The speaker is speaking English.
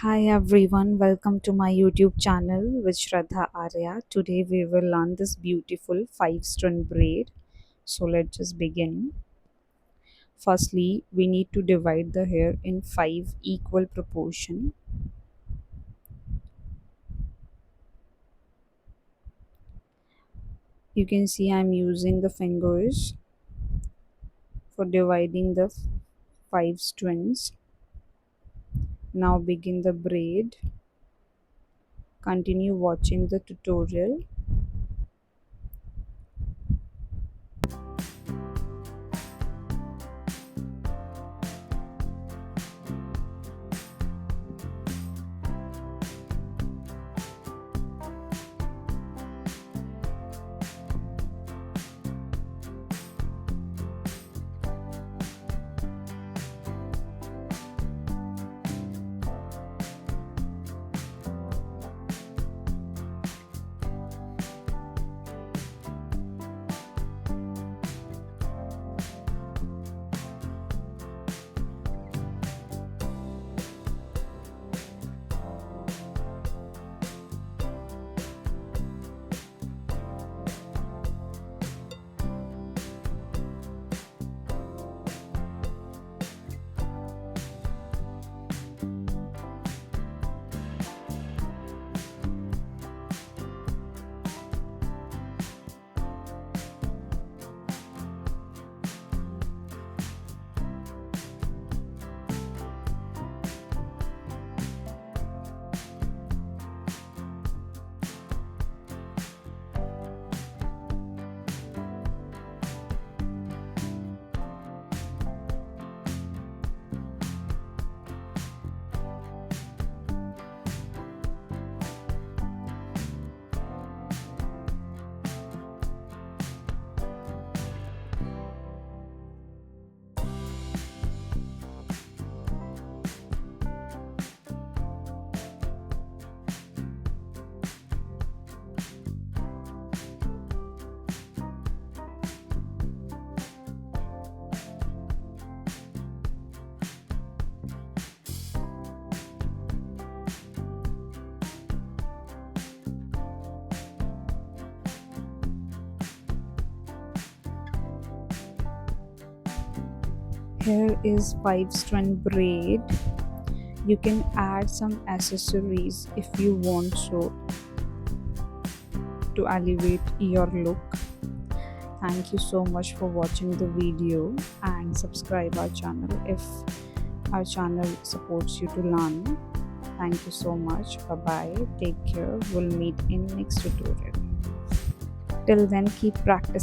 Hi everyone, welcome to my YouTube channel with Shraddha Arya. Today we will learn this beautiful 5-strand braid. So let's just begin. Firstly, we need to divide the hair in 5 equal proportion. You can see I'm using the fingers for dividing the 5 strands. Now begin the braid. Continue watching the tutorial. Here is 5-strand braid. You can add some accessories if you want so to elevate your look. Thank you so much for watching the video and subscribe our channel if our channel supports you to learn. Thank you so much. Bye bye. Take care. We'll meet in next tutorial. Till then, keep practicing.